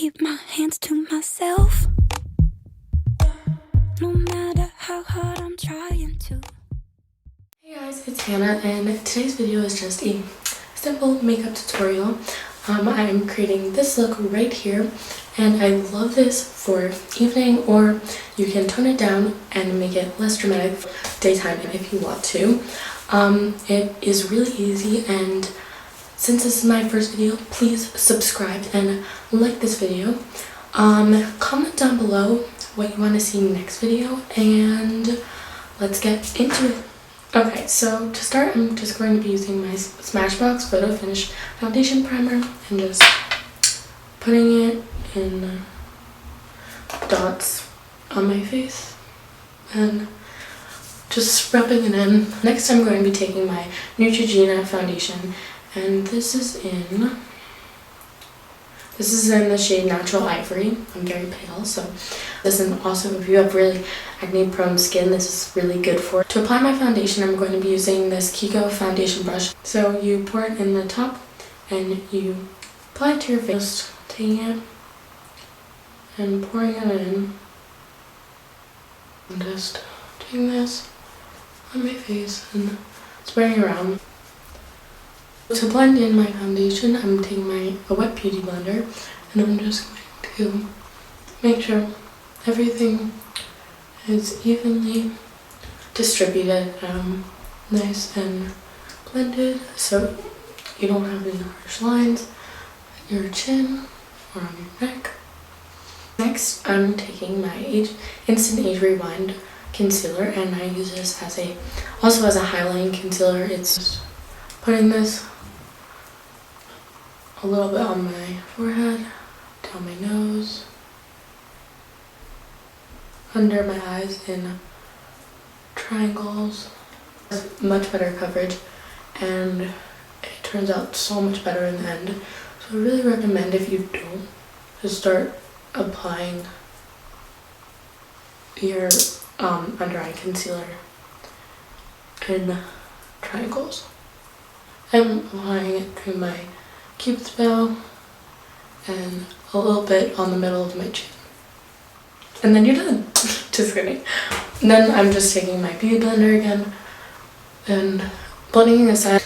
keep my hands to myself, no matter how hard I'm trying to. Hey guys, it's Hannah, and today's video is just a simple makeup tutorial. I'm creating this look right here, and I love this for evening, or you can tone it down and make it less dramatic for daytime if you want to. It is really easy, and since this is my first video, please subscribe and like this video. Comment down below what you want to see in the next video, and let's get into it. Okay, so to start, I'm just going to be using my Smashbox Photo Finish Foundation Primer and just putting it in dots on my face and just rubbing it in. Next, I'm going to be taking my Neutrogena foundation, and this is in the shade Natural Ivory. I'm very pale, so this is also, if you have really acne prone skin, this is really good for. To apply my foundation, I'm going to be using this xoxo foundation brush. So you pour it in the top and you apply it to your face, just taking it and pouring it in. I'm just doing this on my face and spraying around. To blend in my foundation, I'm taking a wet beauty blender, and I'm just going to make sure everything is evenly distributed, nice and blended, so you don't have any harsh lines on your chin or on your neck. Next, I'm taking my Instant Age Rewind concealer, and I use this also as a highlighting concealer. It's just putting this a little bit on my forehead, down my nose, under my eyes in triangles. It's much better coverage, and it turns out so much better in the end. So I really recommend, if you don't, to start applying your under eye concealer in triangles. I'm applying it to my Cupid's bow and a little bit on the middle of my chin. And then you're done. Just kidding. And then I'm just taking my beauty blender again and blending this out.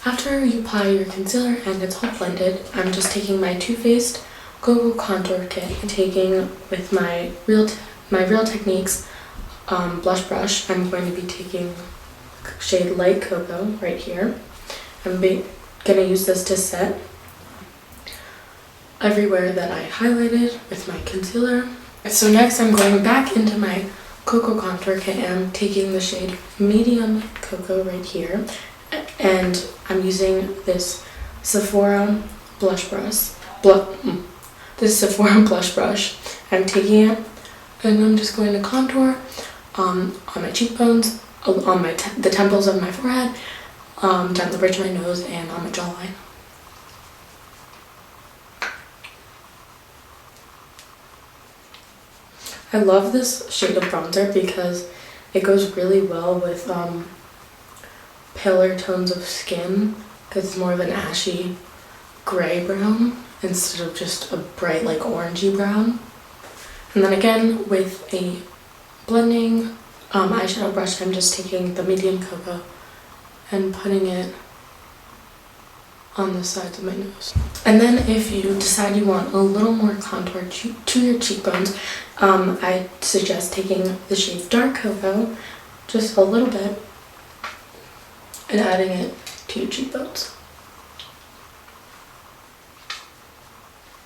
After you apply your concealer and it's all blended, I'm just taking my Too Faced Cocoa Contour Kit and taking with my Real Techniques blush brush. I'm going to be taking shade Light Cocoa right here. I'm going to use this to set everywhere that I highlighted with my concealer. So next, I'm going back into my Cocoa Contour Kit, and I'm taking the shade Medium Cocoa right here, and I'm using this Sephora blush brush. This Sephora blush brush. I'm taking it, and I'm just going to contour on my cheekbones, on the temples of my forehead, down the bridge of my nose, and on my jawline. I love this shade of bronzer because it goes really well with paler tones of skin, because it's more of an ashy gray brown instead of just a bright like orangey brown. And then again, with a blending eyeshadow brush, I'm just taking the Medium Cocoa and putting it on the sides of my nose. And then if you decide you want a little more contour to your cheekbones, I suggest taking the shade Dark Cocoa, just a little bit, and adding it to your cheekbones.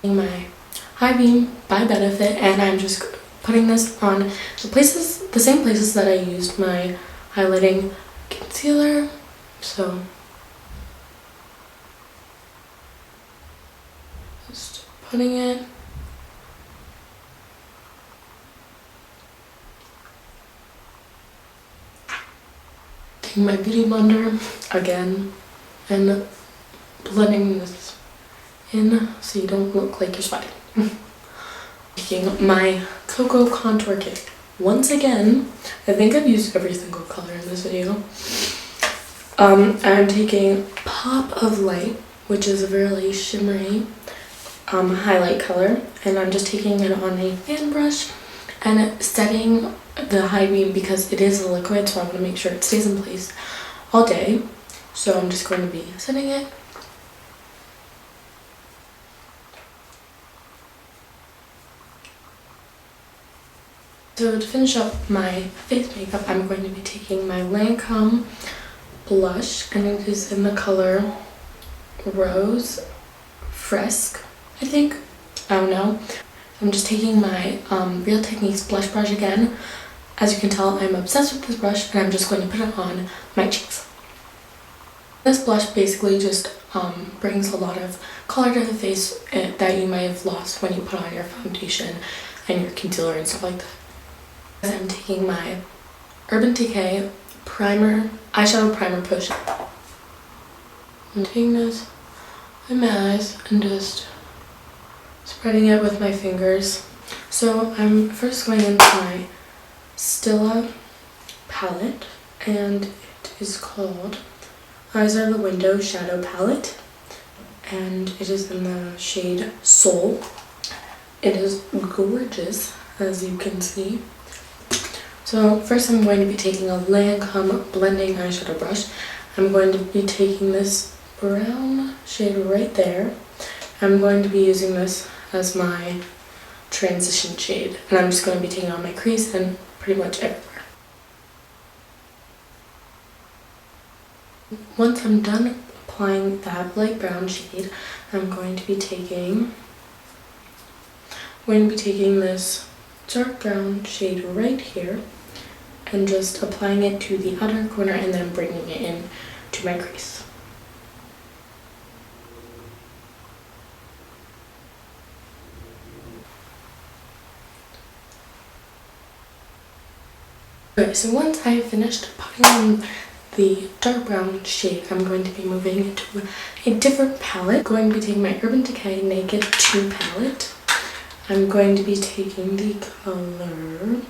My High Beam by Benefit, and I'm just putting this on the same places that I used my highlighting concealer. So just putting it taking my beauty blender again and blending this in so you don't look like you're sweating. Taking my Cocoa Contour Kit once again. I think I've used every single color in this video. I'm taking Pop of Light, which is a really shimmery highlight color, and I'm just taking it on a fan brush and setting the high beam because it is a liquid, so I want to make sure it stays in place all day. So I'm just going to be setting it. So to finish up my face makeup, I'm going to be taking my Lancome blush, and it is in the color Rose Fresque, I think. I don't know. I'm just taking my Real Techniques blush brush again. As you can tell, I'm obsessed with this brush, and I'm just going to put it on my cheeks. This blush basically just brings a lot of color to the face that you might have lost when you put on your foundation and your concealer and stuff like that. I'm taking my Urban Decay eyeshadow primer potion. I'm taking this in my eyes and just spreading it with my fingers. So I'm first going into my Stila palette, and it is called Eyes Are the Window Shadow Palette, and it is in the shade Soul. It is gorgeous, as you can see. So first I'm going to be taking a Lancome blending eyeshadow brush. I'm going to be taking this brown shade right there. I'm going to be using this as my transition shade, and I'm just going to be taking it on my crease and pretty much everywhere. Once I'm done applying that light brown shade, I'm going to be taking this dark brown shade right here and just applying it to the outer corner and then bringing it in to my crease. Okay, so once I have finished putting on the dark brown shade, I'm going to be moving into a different palette. I'm going to be taking my Urban Decay Naked 2 palette. I'm going to be taking the color,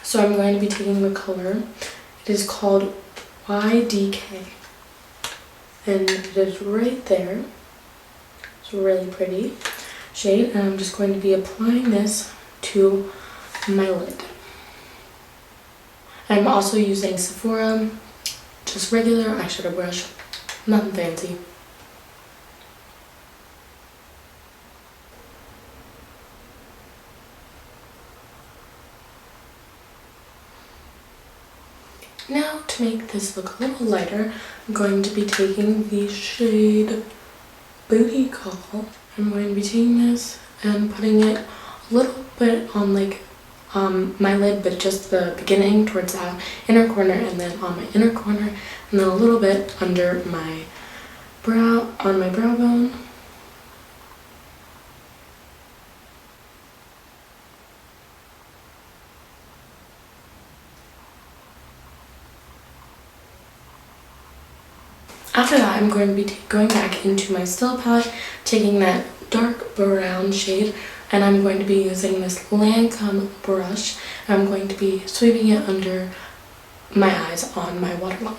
so I'm going to be taking the color, it is called YDK, and it is right there. It's a really pretty shade, and I'm just going to be applying this to my lid. I'm also using Sephora, just regular eyeshadow brush, nothing fancy. Now, to make this look a little lighter, I'm going to be taking the shade Booty Call. I'm going to be taking this and putting it a little bit on my lid, but just the beginning towards that inner corner, and then on my inner corner, and then a little bit under my brow, on my brow bone. After that, I'm going to be going back into my Stila palette, taking that dark brown shade, and I'm going to be using this Lancome brush, and I'm going to be sweeping it under my eyes on my waterline.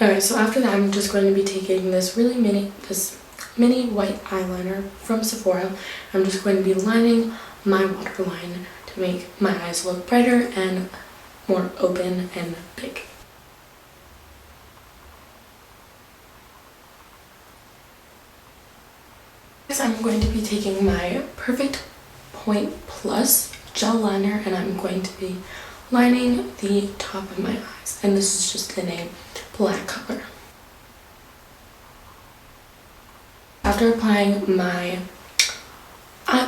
Alright, so after that, I'm just going to be taking this mini white eyeliner from Sephora. I'm just going to be lining my waterline to make my eyes look brighter and more open and big. Next, I'm going to be taking my Perfect Point Plus gel liner, and I'm going to be lining the top of my eyes, and this is just in a black color. After applying my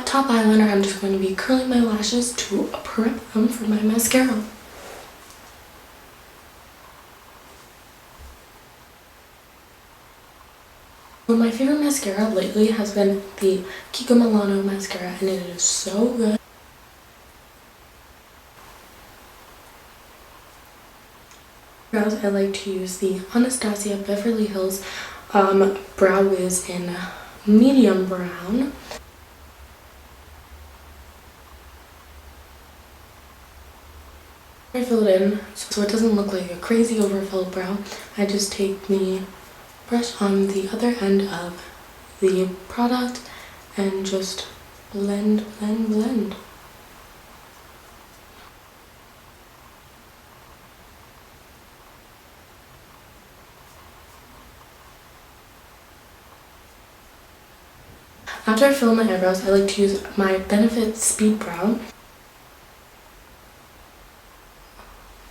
top eyeliner, I'm just going to be curling my lashes to prep them for my mascara. Well, my favorite mascara lately has been the Kiko Milano mascara, and it is so good. Brows, I like to use the Anastasia Beverly Hills Brow Wiz in medium brown. I fill it in so it doesn't look like a crazy overfilled brow. I just take the brush on the other end of the product and just blend, blend, blend. After I fill my eyebrows, I like to use my Benefit Speed Brow.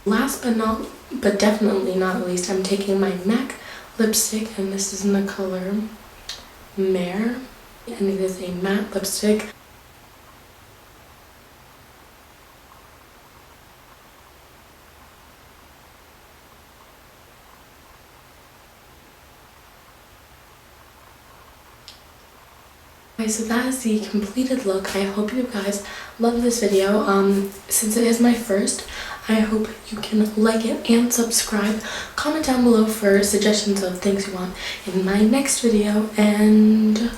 Last but definitely not least, I'm taking my MAC lipstick, and this is in the color Mare, and it is a matte lipstick. Okay, so that is the completed look. I hope you guys love this video. Since it is my first, I hope you can like it and subscribe. Comment down below for suggestions of things you want in my next video, and